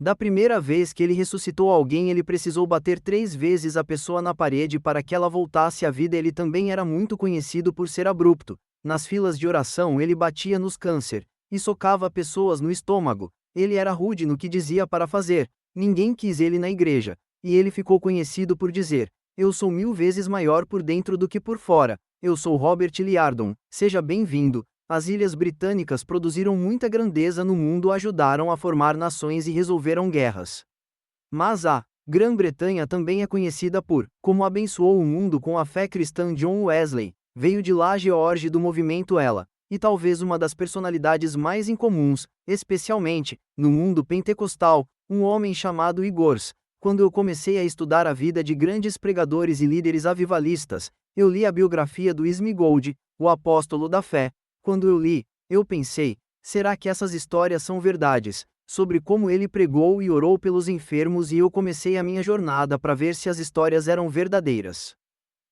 Da primeira vez que ele ressuscitou alguém, ele precisou bater 3 vezes a pessoa na parede para que ela voltasse à vida. Ele também era muito conhecido por ser abrupto. Nas filas de oração ele batia nos câncer e socava pessoas no estômago. Ele era rude no que dizia para fazer. Ninguém quis ele na igreja. E ele ficou conhecido por dizer: "Eu sou 1000 vezes maior por dentro do que por fora. Eu sou Robert Liardon, seja bem-vindo." As Ilhas Britânicas produziram muita grandeza no mundo, ajudaram a formar nações e resolveram guerras. Mas a Grã-Bretanha também é conhecida por como abençoou o mundo com a fé cristã. John Wesley veio de lá, George, do movimento Ela, e talvez uma das personalidades mais incomuns, especialmente no mundo pentecostal, um homem chamado Igors. Quando eu comecei a estudar a vida de grandes pregadores e líderes avivalistas, eu li a biografia do Smiggold, o apóstolo da fé. Quando eu li, eu pensei: será que essas histórias são verdades? Sobre como ele pregou e orou pelos enfermos, e eu comecei a minha jornada para ver se as histórias eram verdadeiras.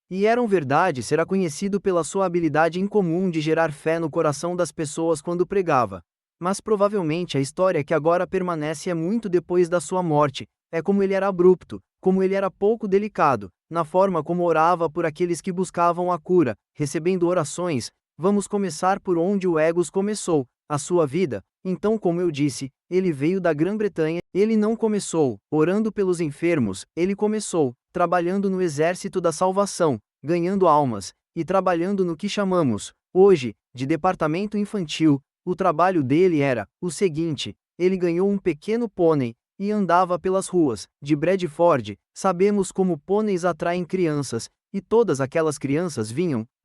E eram verdade. Será conhecido pela sua habilidade incomum de gerar fé no coração das pessoas quando pregava. Mas provavelmente a história que agora permanece é muito depois da sua morte. É como ele era abrupto, como ele era pouco delicado, na forma como orava por aqueles que buscavam a cura, recebendo orações. Vamos começar por onde o Egos começou, a sua vida. Então, como eu disse, ele veio da Grã-Bretanha. Ele não começou orando pelos enfermos, ele começou trabalhando no exército da salvação, ganhando almas, e trabalhando no que chamamos, hoje, de departamento infantil. O trabalho dele era o seguinte: ele ganhou um pequeno pônei, e andava pelas ruas de Bradford. Sabemos como pôneis atraem crianças, e todas aquelas crianças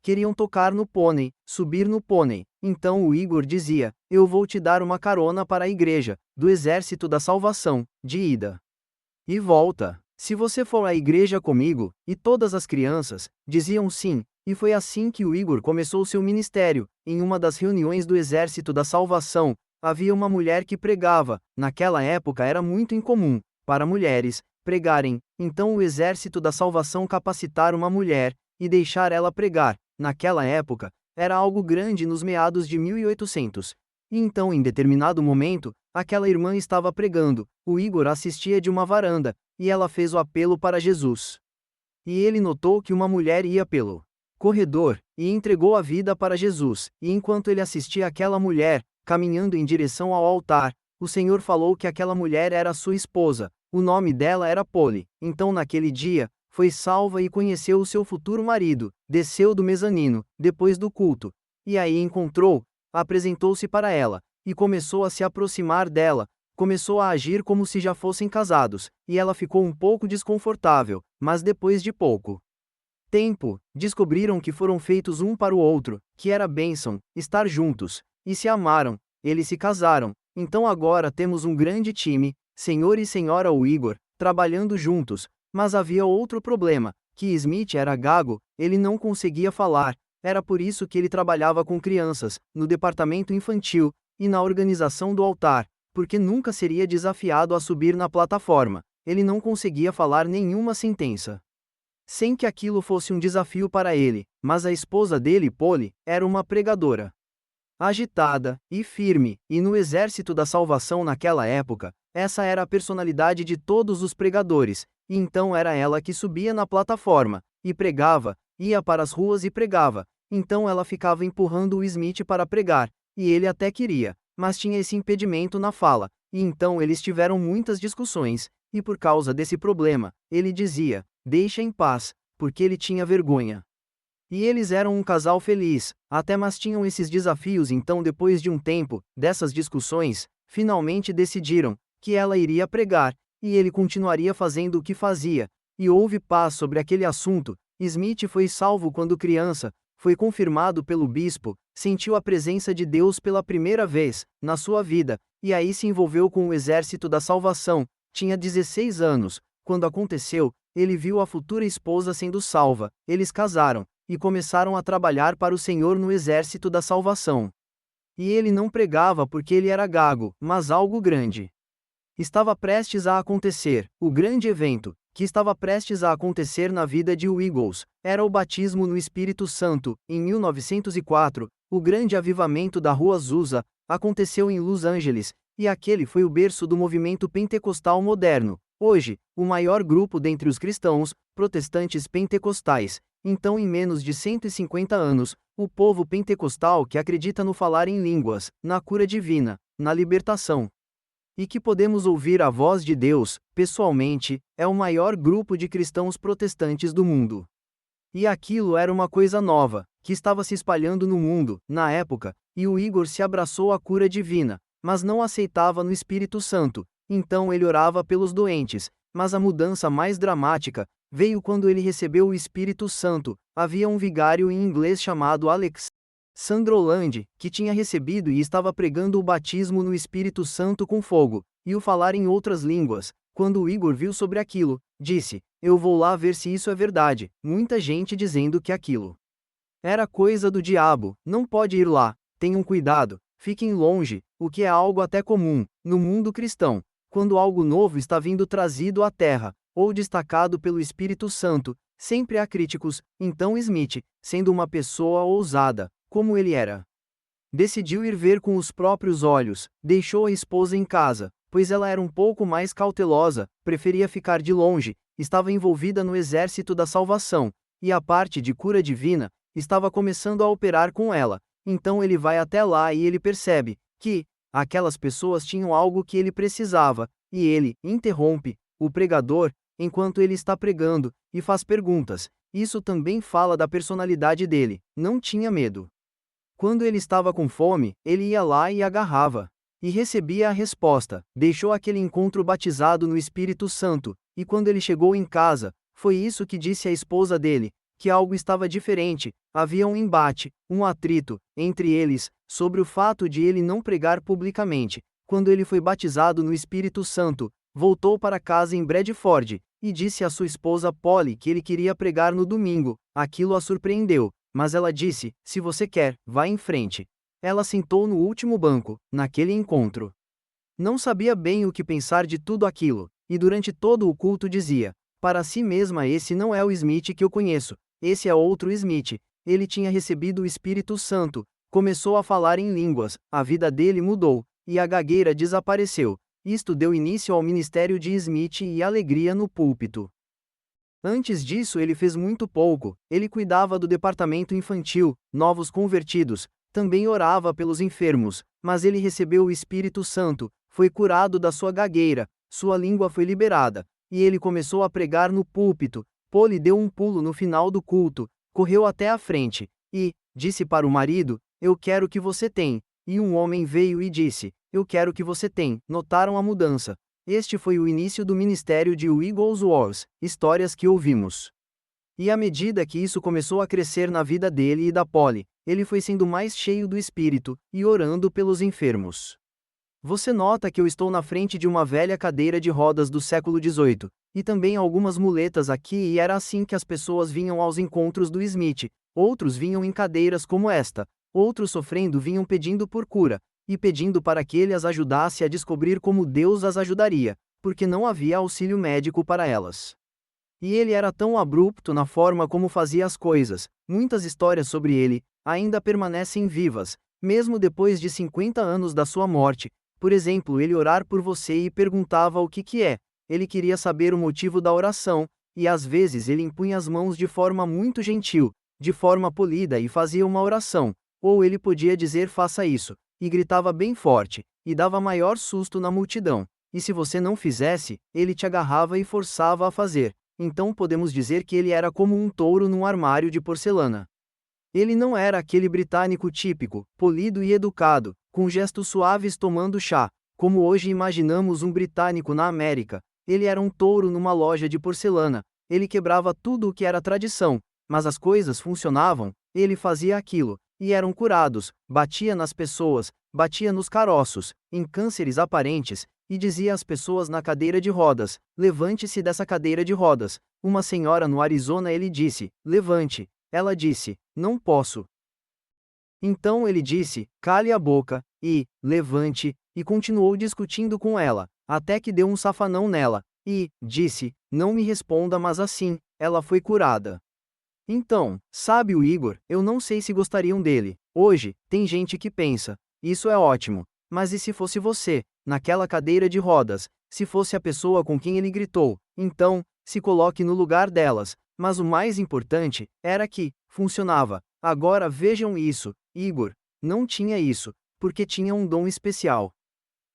queriam tocar no pônei, subir no pônei. Então o Igor dizia: "Eu vou te dar uma carona para a igreja, do exército da salvação, de ida e volta. Se você for à igreja comigo." E todas as crianças diziam sim, e foi assim que o Igor começou seu ministério. Em uma das reuniões do exército da salvação, havia uma mulher que pregava. Naquela época era muito incomum para mulheres pregarem. Então o exército da salvação capacitar uma mulher e deixar ela pregar. Naquela época, era algo grande nos meados de 1800. E então, em determinado momento, aquela irmã estava pregando. O Igor assistia de uma varanda, e ela fez o apelo para Jesus. E ele notou que uma mulher ia pelo corredor, e entregou a vida para Jesus. E enquanto ele assistia aquela mulher, caminhando em direção ao altar, o Senhor falou que aquela mulher era sua esposa. O nome dela era Polly. Então naquele dia, foi salva e conheceu o seu futuro marido. Desceu do mezanino, depois do culto, e aí encontrou, apresentou-se para ela, e começou a se aproximar dela, começou a agir como se já fossem casados, e ela ficou um pouco desconfortável, mas depois de pouco tempo, descobriram que foram feitos um para o outro, que era bênção, estar juntos, e se amaram, eles se casaram. Então agora temos um grande time, senhor e senhora Igor, trabalhando juntos. Mas havia outro problema, que Smith era gago, ele não conseguia falar. Era por isso que ele trabalhava com crianças, no departamento infantil, e na organização do altar, porque nunca seria desafiado a subir na plataforma. Ele não conseguia falar nenhuma sentença sem que aquilo fosse um desafio para ele. Mas a esposa dele, Polly, era uma pregadora agitada e firme, e no exército da salvação naquela época, essa era a personalidade de todos os pregadores. E então era ela que subia na plataforma e pregava, ia para as ruas e pregava. Então ela ficava empurrando o Smith para pregar, e ele até queria, mas tinha esse impedimento na fala. E então eles tiveram muitas discussões, e por causa desse problema, ele dizia: "Deixa em paz", porque ele tinha vergonha. E eles eram um casal feliz, até mas tinham esses desafios. Então, depois de um tempo dessas discussões, finalmente decidiram que ela iria pregar, e ele continuaria fazendo o que fazia, e houve paz sobre aquele assunto. Smith foi salvo quando criança, foi confirmado pelo bispo, sentiu a presença de Deus pela primeira vez na sua vida, e aí se envolveu com o exército da salvação. Tinha 16 anos, quando aconteceu, ele viu a futura esposa sendo salva, eles casaram, e começaram a trabalhar para o Senhor no exército da salvação. E ele não pregava porque ele era gago, mas algo grande estava prestes a acontecer. O grande evento que estava prestes a acontecer na vida de Eagles era o batismo no Espírito Santo. Em 1904, o grande avivamento da Rua Azusa aconteceu em Los Angeles, E aquele foi o berço do movimento pentecostal moderno. Hoje, o maior grupo dentre os cristãos, protestantes pentecostais. Então, em menos de 150 anos, o povo pentecostal que acredita no falar em línguas, na cura divina, na libertação, e que podemos ouvir a voz de Deus, pessoalmente, é o maior grupo de cristãos protestantes do mundo. E aquilo era uma coisa nova, que estava se espalhando no mundo, na época, e o Igor se abraçou à cura divina, mas não aceitava no Espírito Santo, então ele orava pelos doentes, mas a mudança mais dramática veio quando ele recebeu o Espírito Santo. Havia um vigário em inglês chamado Alex Sandroland, que tinha recebido e estava pregando o batismo no Espírito Santo com fogo, e o falar em outras línguas. Quando o Igor viu sobre aquilo, disse: "Eu vou lá ver se isso é verdade." Muita gente dizendo que aquilo era coisa do diabo, não pode ir lá, tenham cuidado, fiquem longe, o que é algo até comum, no mundo cristão, quando algo novo está vindo trazido à terra, ou destacado pelo Espírito Santo, sempre há críticos. Então Smith, sendo uma pessoa ousada, como ele era, decidiu ir ver com os próprios olhos, deixou a esposa em casa, pois ela era um pouco mais cautelosa, preferia ficar de longe, estava envolvida no exército da salvação, e a parte de cura divina estava começando a operar com ela. Então ele vai até lá e ele percebe que aquelas pessoas tinham algo que ele precisava, e ele interrompe o pregador enquanto ele está pregando e faz perguntas. Isso também fala da personalidade dele, não tinha medo. Quando ele estava com fome, ele ia lá e agarrava. E recebia a resposta, deixou aquele encontro batizado no Espírito Santo, e quando ele chegou em casa, foi isso que disse à esposa dele, que algo estava diferente, havia um embate, um atrito, entre eles, sobre o fato de ele não pregar publicamente. Quando ele foi batizado no Espírito Santo, voltou para casa em Bradford, e disse à sua esposa Polly que ele queria pregar no domingo. Aquilo a surpreendeu, mas ela disse: "Se você quer, vá em frente." Ela sentou no último banco, naquele encontro. Não sabia bem o que pensar de tudo aquilo, e durante todo o culto dizia, para si mesma: "Esse não é o Smith que eu conheço, esse é outro Smith." Ele tinha recebido o Espírito Santo, começou a falar em línguas, a vida dele mudou, e a gagueira desapareceu. Isto deu início ao ministério de Smith e alegria no púlpito. Antes disso ele fez muito pouco, ele cuidava do departamento infantil, novos convertidos, também orava pelos enfermos, mas ele recebeu o Espírito Santo, foi curado da sua gagueira, sua língua foi liberada, e ele começou a pregar no púlpito. Polly deu um pulo no final do culto, correu até a frente, e disse para o marido: "Eu quero o que você tem." E um homem veio e disse: "Eu quero o que você tem." Notaram a mudança. Este foi o início do ministério de Wigglesworth, histórias que ouvimos. E à medida que isso começou a crescer na vida dele e da Polly, ele foi sendo mais cheio do Espírito, e orando pelos enfermos. Você nota que eu estou na frente de uma velha cadeira de rodas do século XVIII, e também algumas muletas aqui, e era assim que as pessoas vinham aos encontros do Smith. Outros vinham em cadeiras como esta, outros sofrendo vinham pedindo por cura, e pedindo para que ele as ajudasse a descobrir como Deus as ajudaria, porque não havia auxílio médico para elas. E ele era tão abrupto na forma como fazia as coisas. Muitas histórias sobre ele ainda permanecem vivas, mesmo depois de 50 anos da sua morte. Por exemplo, ele orar por você e perguntava o que é. Ele queria saber o motivo da oração, e às vezes ele impunha as mãos de forma muito gentil, de forma polida, e fazia uma oração. Ou ele podia dizer: "Faça isso", e gritava bem forte, e dava maior susto na multidão. E se você não fizesse, ele te agarrava e forçava a fazer. Então podemos dizer que ele era como um touro num armário de porcelana. Ele não era aquele britânico típico, polido e educado, com gestos suaves tomando chá, como hoje imaginamos um britânico na América. Ele era um touro numa loja de porcelana. Ele quebrava tudo o que era tradição, mas as coisas funcionavam. Ele fazia aquilo, e eram curados, batia nas pessoas, batia nos caroços, em cânceres aparentes, e dizia às pessoas na cadeira de rodas: "Levante-se dessa cadeira de rodas." Uma senhora no Arizona, ele disse: "Levante." Ela disse: "Não posso." Então ele disse: "Cale a boca, e levante", e continuou discutindo com ela, até que deu um safanão nela, e disse: "Não me responda." Mas assim, ela foi curada. Então, sabe o Igor, eu não sei se gostariam dele. Hoje, tem gente que pensa: "Isso é ótimo. Mas e se fosse você, naquela cadeira de rodas, se fosse a pessoa com quem ele gritou, então, se coloque no lugar delas. Mas o mais importante era que funcionava. Agora vejam isso, Igor. Não tinha isso, porque tinha um dom especial.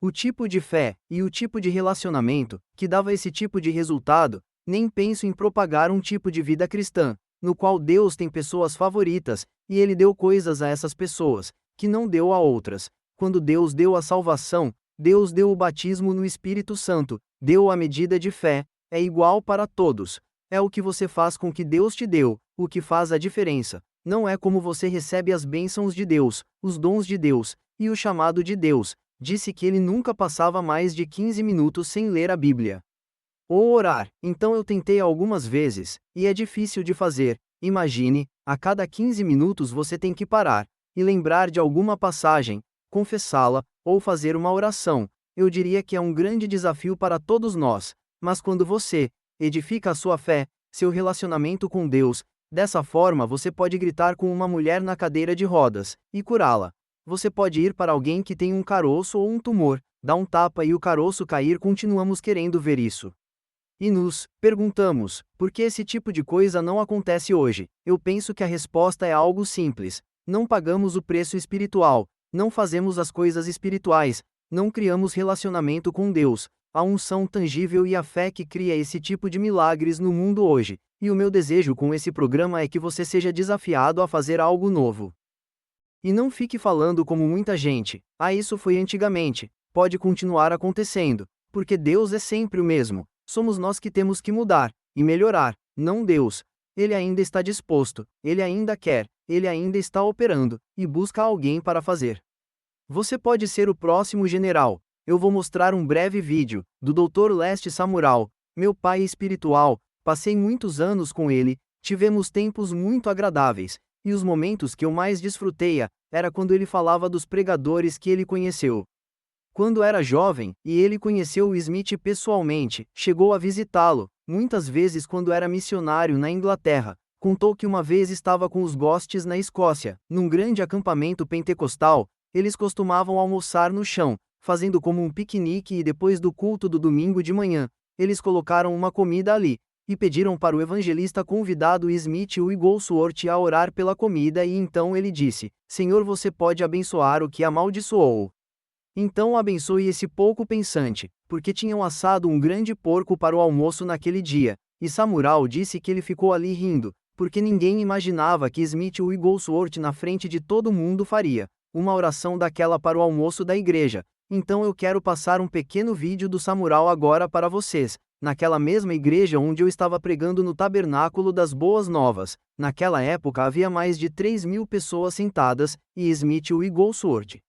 O tipo de fé e o tipo de relacionamento que dava esse tipo de resultado. Nem penso em propagar um tipo de vida cristã, no qual Deus tem pessoas favoritas, e Ele deu coisas a essas pessoas, que não deu a outras. Quando Deus deu a salvação, Deus deu o batismo no Espírito Santo, deu a medida de fé, é igual para todos. É o que você faz com o que Deus te deu, o que faz a diferença. Não é como você recebe as bênçãos de Deus, os dons de Deus, e o chamado de Deus. Disse que ele nunca passava mais de 15 minutos sem ler a Bíblia. Ou orar. Então eu tentei algumas vezes, e é difícil de fazer. Imagine, a cada 15 minutos você tem que parar, e lembrar de alguma passagem, confessá-la, ou fazer uma oração. Eu diria que é um grande desafio para todos nós, mas quando você edifica a sua fé, seu relacionamento com Deus, dessa forma você pode gritar com uma mulher na cadeira de rodas, e curá-la. Você pode ir para alguém que tem um caroço ou um tumor, dar um tapa e o caroço cair. Continuamos querendo ver isso. E nos perguntamos, por que esse tipo de coisa não acontece hoje? Eu penso que a resposta é algo simples. Não pagamos o preço espiritual, não fazemos as coisas espirituais, não criamos relacionamento com Deus, a unção tangível e a fé que cria esse tipo de milagres no mundo hoje. E o meu desejo com esse programa é que você seja desafiado a fazer algo novo. E não fique falando como muita gente, isso foi antigamente, pode continuar acontecendo, porque Deus é sempre o mesmo. Somos nós que temos que mudar e melhorar, não Deus. Ele ainda está disposto, ele ainda quer, ele ainda está operando, e busca alguém para fazer. Você pode ser o próximo general. Eu vou mostrar um breve vídeo do Dr. Leste Samural, meu pai espiritual. Passei muitos anos com ele, tivemos tempos muito agradáveis, e os momentos que eu mais desfrutei era quando ele falava dos pregadores que ele conheceu. Quando era jovem, e ele conheceu o Smith pessoalmente, chegou a visitá-lo, muitas vezes quando era missionário na Inglaterra. Contou que uma vez estava com os Gostes na Escócia, num grande acampamento pentecostal. Eles costumavam almoçar no chão, fazendo como um piquenique, e depois do culto do domingo de manhã, eles colocaram uma comida ali, e pediram para o evangelista convidado Smith Wigglesworth a orar pela comida, e então ele disse: Senhor, você pode abençoar o que amaldiçoou. Então abençoe esse pouco pensante, porque tinham assado um grande porco para o almoço naquele dia, e Samuel disse que ele ficou ali rindo, porque ninguém imaginava que Smith Wigglesworth na frente de todo mundo faria uma oração daquela para o almoço da igreja. Então eu quero passar um pequeno vídeo do Samuel agora para vocês. Naquela mesma igreja onde eu estava pregando no Tabernáculo das Boas Novas, naquela época havia mais de 3.000 pessoas sentadas, e Smith Wigglesworth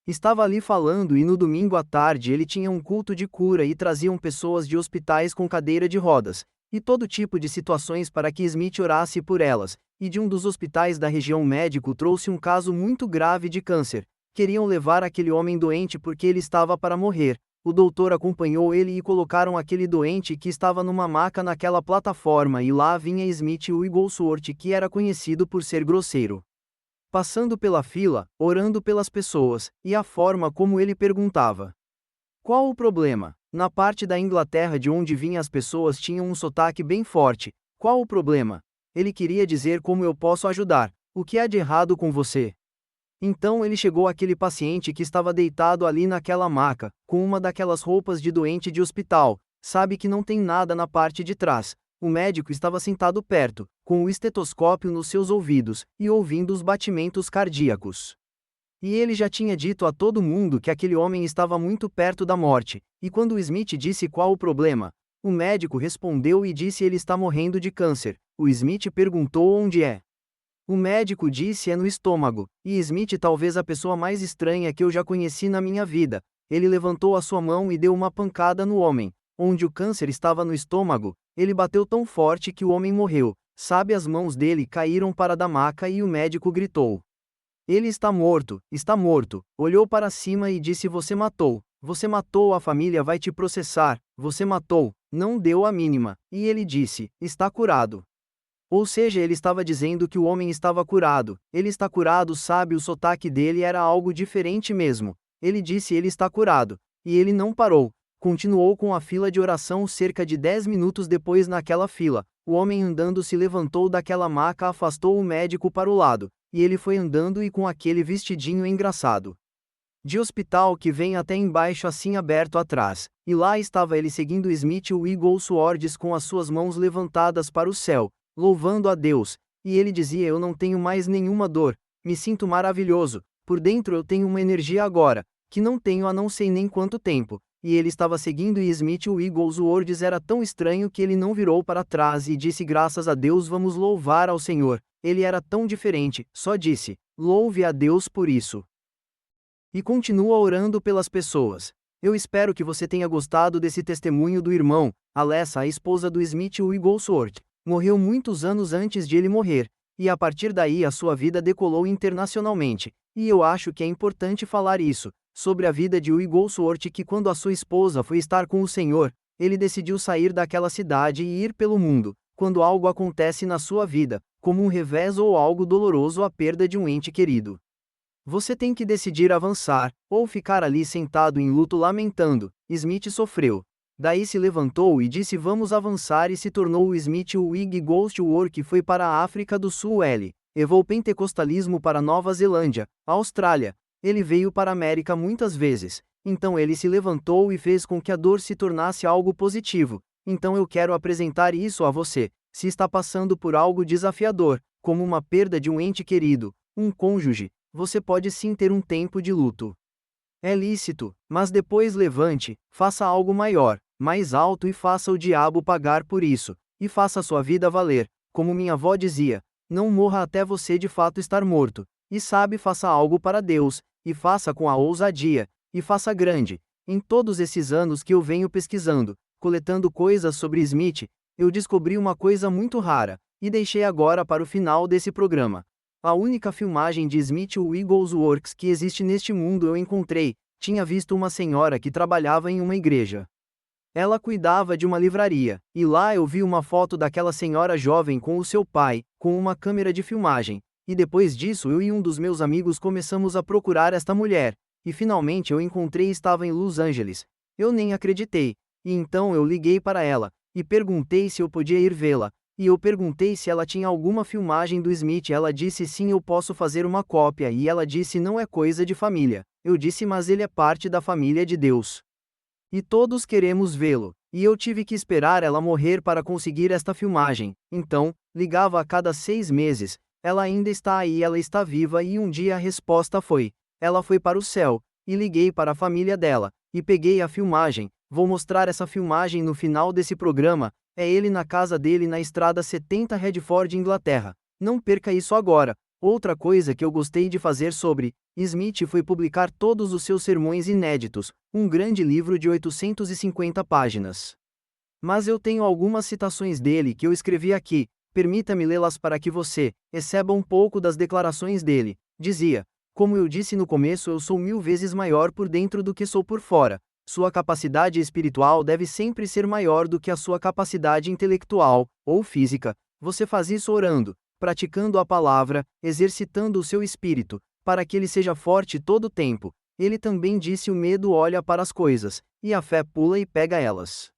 estava ali falando, e no domingo à tarde ele tinha um culto de cura e traziam pessoas de hospitais com cadeira de rodas, e todo tipo de situações para que Smith orasse por elas, e de um dos hospitais da região médico trouxe um caso muito grave de câncer. Queriam levar aquele homem doente porque ele estava para morrer. O doutor acompanhou ele e colocaram aquele doente que estava numa maca naquela plataforma, e lá vinha Smith Wigglesworth, que era conhecido por ser grosseiro. Passando pela fila, orando pelas pessoas, e a forma como ele perguntava. Qual o problema? Na parte da Inglaterra de onde vinha as pessoas tinham um sotaque bem forte. Qual o problema? Ele queria dizer: como eu posso ajudar? O que há de errado com você? Então ele chegou àquele paciente que estava deitado ali naquela maca, com uma daquelas roupas de doente de hospital, sabe que não tem nada na parte de trás. O médico estava sentado perto, com o estetoscópio nos seus ouvidos, e ouvindo os batimentos cardíacos. E ele já tinha dito a todo mundo que aquele homem estava muito perto da morte, e quando o Smith disse qual o problema, o médico respondeu e disse: ele está morrendo de câncer. O Smith perguntou onde é. O médico disse: é no estômago. E Smith, talvez a pessoa mais estranha que eu já conheci na minha vida, ele levantou a sua mão e deu uma pancada no homem, onde o câncer estava no estômago. Ele bateu tão forte que o homem morreu. Sabe, as mãos dele caíram para da maca e o médico gritou: ele está morto, está morto. Olhou para cima e disse: você matou, a família vai te processar, você matou. Não deu a mínima. E ele disse: está curado. Ou seja, ele estava dizendo que o homem estava curado. Ele está curado, sabe, o sotaque dele era algo diferente mesmo. Ele disse ele está curado. E ele não parou. Continuou com a fila de oração cerca de 10 minutos depois naquela fila. O homem andando se levantou daquela maca, afastou o médico para o lado. E ele foi andando e com aquele vestidinho engraçado de hospital que vem até embaixo assim aberto atrás. E lá estava ele seguindo Smith Wigglesworth com as suas mãos levantadas para o céu, louvando a Deus. E ele dizia: eu não tenho mais nenhuma dor, me sinto maravilhoso, por dentro eu tenho uma energia agora, que não tenho há não sei nem quanto tempo. E ele estava seguindo e Smith Wigglesworth era tão estranho que ele não virou para trás e disse: graças a Deus, vamos louvar ao Senhor. Ele era tão diferente, só disse: louve a Deus por isso. E continua orando pelas pessoas. Eu espero que você tenha gostado desse testemunho do irmão. Alessa, a esposa do Smith Wigglesworth, morreu muitos anos antes de ele morrer, e a partir daí a sua vida decolou internacionalmente. E eu acho que é importante falar isso, sobre a vida de Wigglesworth, que quando a sua esposa foi estar com o Senhor, ele decidiu sair daquela cidade e ir pelo mundo. Quando algo acontece na sua vida, como um revés ou algo doloroso, a perda de um ente querido, você tem que decidir avançar, ou ficar ali sentado em luto lamentando. Smith sofreu. Daí se levantou e disse: vamos avançar, e se tornou o Smith Wigglesworth, que foi para a África do Sul. Ele levou o pentecostalismo para Nova Zelândia, Austrália. Ele veio para a América muitas vezes. Então ele se levantou e fez com que a dor se tornasse algo positivo. Então eu quero apresentar isso a você. Se está passando por algo desafiador, como uma perda de um ente querido, um cônjuge, você pode sim ter um tempo de luto. É lícito, mas depois levante, faça algo maior, mais alto, e faça o diabo pagar por isso, e faça sua vida valer. Como minha avó dizia: não morra até você de fato estar morto. E sabe, faça algo para Deus, e faça com a ousadia, e faça grande. Em todos esses anos que eu venho pesquisando, coletando coisas sobre Smith, eu descobri uma coisa muito rara, e deixei agora para o final desse programa. A única filmagem de Smith Wigglesworth que existe neste mundo eu encontrei. Tinha visto uma senhora que trabalhava em uma igreja. Ela cuidava de uma livraria, e lá eu vi uma foto daquela senhora jovem com o seu pai, com uma câmera de filmagem. E depois disso eu e um dos meus amigos começamos a procurar esta mulher, e finalmente eu encontrei, estava em Los Angeles. Eu nem acreditei, e então eu liguei para ela, e perguntei se eu podia ir vê-la. E eu perguntei se ela tinha alguma filmagem do Smith. Ela disse: sim, eu posso fazer uma cópia. E ela disse: não é coisa de família. Eu disse: mas ele é parte da família de Deus. E todos queremos vê-lo. E eu tive que esperar ela morrer para conseguir esta filmagem. Então, ligava a cada 6 meses. Ela ainda está aí, ela está viva. E um dia a resposta foi: ela foi para o céu. E liguei para a família dela, e peguei a filmagem. Vou mostrar essa filmagem no final desse programa. É ele na casa dele na estrada 70 Redford, Inglaterra. Não perca isso agora. Outra coisa que eu gostei de fazer sobre Smith foi publicar todos os seus sermões inéditos, um grande livro de 850 páginas. Mas eu tenho algumas citações dele que eu escrevi aqui. Permita-me lê-las para que você receba um pouco das declarações dele. Dizia: como eu disse no começo, eu sou 1000 vezes maior por dentro do que sou por fora. Sua capacidade espiritual deve sempre ser maior do que a sua capacidade intelectual, ou física. Você faz isso orando, praticando a palavra, exercitando o seu espírito, para que ele seja forte todo o tempo. Ele também disse: o medo olha para as coisas, e a fé pula e pega elas.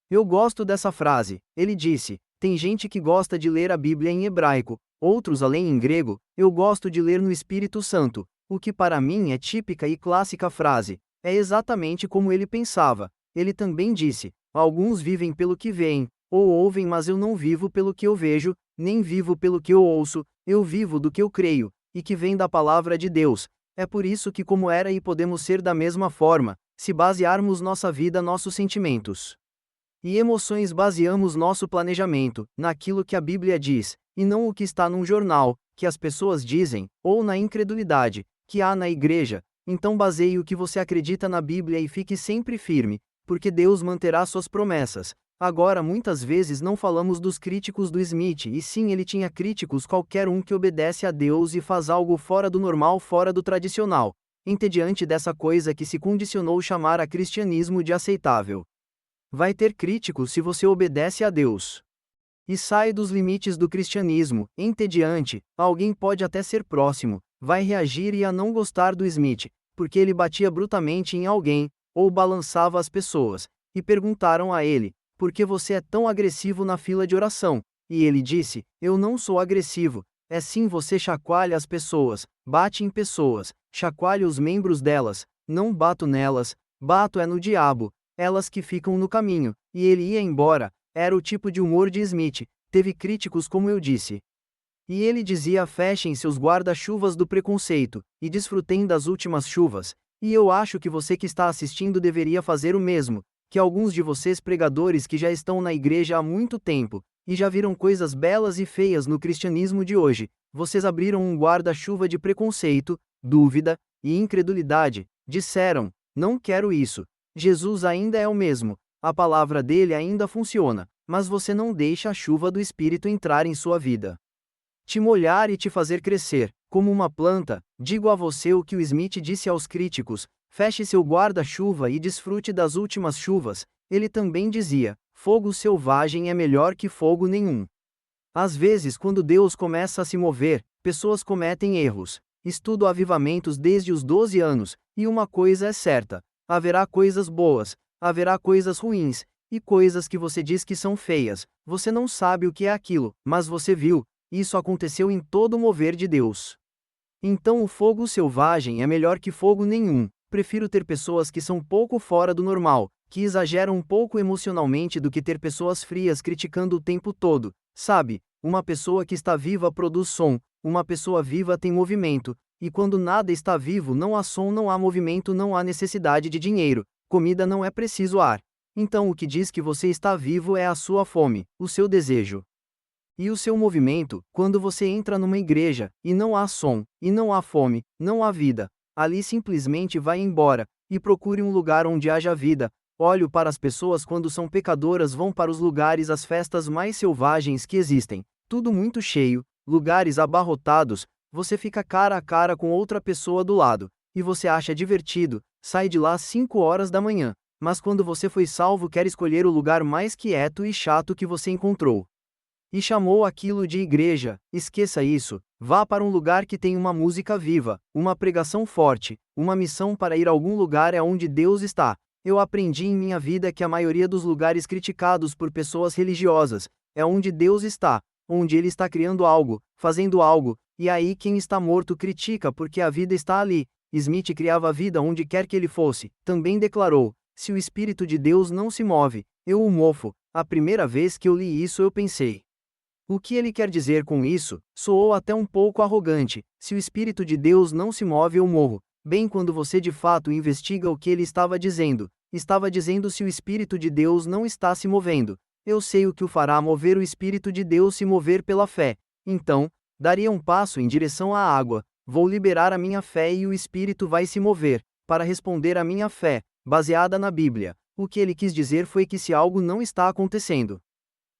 Eu gosto dessa frase. Ele disse: tem gente que gosta de ler a Bíblia em hebraico, outros a leem em grego. Eu gosto de ler no Espírito Santo, o que para mim é típica e clássica frase. É exatamente como ele pensava. Ele também disse: alguns vivem pelo que veem, ou ouvem, mas eu não vivo pelo que eu vejo, nem vivo pelo que eu ouço, eu vivo do que eu creio, e que vem da palavra de Deus. É por isso que, como era e podemos ser da mesma forma, se basearmos nossa vida, nossos sentimentos e emoções, baseamos nosso planejamento naquilo que a Bíblia diz, e não o que está num jornal, que as pessoas dizem, ou na incredulidade que há na igreja. Então baseie o que você acredita na Bíblia e fique sempre firme, porque Deus manterá suas promessas. Agora, muitas vezes não falamos dos críticos do Smith, e sim, ele tinha críticos, qualquer um que obedece a Deus e faz algo fora do normal, fora do tradicional, entediante dessa coisa que se condicionou chamar a cristianismo de aceitável. Vai ter críticos se você obedece a Deus e sai dos limites do cristianismo. Entediante, alguém pode até ser próximo, vai reagir e a não gostar do Smith, porque ele batia brutalmente em alguém, ou balançava as pessoas, e perguntaram a ele: por que você é tão agressivo na fila de oração? E ele disse: eu não sou agressivo, é sim você chacoalha as pessoas, bate em pessoas, chacoalha os membros delas, não bato nelas, bato é no diabo, elas que ficam no caminho, e ele ia embora. Era o tipo de humor de Smith, teve críticos como eu disse. E ele dizia: fechem seus guarda-chuvas do preconceito, e desfrutem das últimas chuvas. E eu acho que você que está assistindo deveria fazer o mesmo, que alguns de vocês pregadores que já estão na igreja há muito tempo, e já viram coisas belas e feias no cristianismo de hoje, vocês abriram um guarda-chuva de preconceito, dúvida e incredulidade, disseram: não quero isso. Jesus ainda é o mesmo, a palavra dele ainda funciona, mas você não deixa a chuva do Espírito entrar em sua vida, te molhar e te fazer crescer, como uma planta. Digo a você o que o Smith disse aos críticos: feche seu guarda-chuva e desfrute das últimas chuvas. Ele também dizia: fogo selvagem é melhor que fogo nenhum. Às vezes, quando Deus começa a se mover, pessoas cometem erros. Estudo avivamentos desde os 12 anos, e uma coisa é certa: haverá coisas boas, haverá coisas ruins, e coisas que você diz que são feias. Você não sabe o que é aquilo, mas você viu. Isso aconteceu em todo o mover de Deus. Então o fogo selvagem é melhor que fogo nenhum. Prefiro ter pessoas que são pouco fora do normal, que exageram um pouco emocionalmente, do que ter pessoas frias criticando o tempo todo. Sabe, uma pessoa que está viva produz som, uma pessoa viva tem movimento, e quando nada está vivo não há som, não há movimento, não há necessidade de dinheiro, comida, não é preciso ar. Então o que diz que você está vivo é a sua fome, o seu desejo e o seu movimento. Quando você entra numa igreja, e não há som, e não há fome, não há vida, ali simplesmente vai embora, e procure um lugar onde haja vida. Olho para as pessoas quando são pecadoras, vão para os lugares, as festas mais selvagens que existem, tudo muito cheio, lugares abarrotados, você fica cara a cara com outra pessoa do lado, e você acha divertido, sai de lá às 5 horas da manhã, mas quando você foi salvo quer escolher o lugar mais quieto e chato que você encontrou. E chamou aquilo de igreja. Esqueça isso, vá para um lugar que tem uma música viva, uma pregação forte, uma missão para ir a algum lugar é onde Deus está. Eu aprendi em minha vida que a maioria dos lugares criticados por pessoas religiosas é onde Deus está, onde Ele está criando algo, fazendo algo, e aí quem está morto critica porque a vida está ali. Smith criava a vida onde quer que ele fosse. Também declarou: se o Espírito de Deus não se move, eu o mofo. A primeira vez que eu li isso eu pensei: o que ele quer dizer com isso? Soou até um pouco arrogante. Se o Espírito de Deus não se move, eu morro. Bem, quando você de fato investiga o que ele estava dizendo se o Espírito de Deus não está se movendo, eu sei o que o fará mover: o Espírito de Deus se mover pela fé. Então, daria um passo em direção à água, vou liberar a minha fé e o Espírito vai se mover, para responder à minha fé, baseada na Bíblia. O que ele quis dizer foi que se algo não está acontecendo,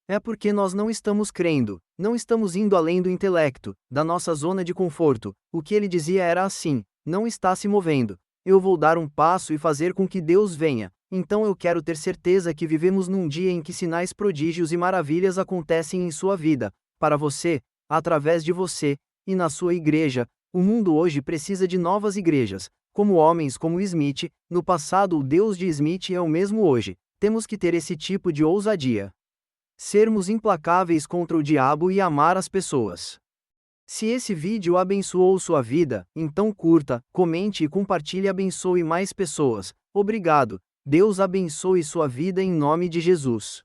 é porque nós não estamos crendo, não estamos indo além do intelecto, da nossa zona de conforto. O que ele dizia era assim: não está se movendo. Eu vou dar um passo e fazer com que Deus venha. Então eu quero ter certeza que vivemos num dia em que sinais, prodígios e maravilhas acontecem em sua vida, para você, através de você, e na sua igreja. O mundo hoje precisa de novas igrejas, como homens como Smith. No passado o Deus de Smith é o mesmo hoje. Temos que ter esse tipo de ousadia. Sermos implacáveis contra o diabo e amar as pessoas. Se esse vídeo abençoou sua vida, então curta, comente e compartilhe. Abençoe mais pessoas. Obrigado. Deus abençoe sua vida em nome de Jesus.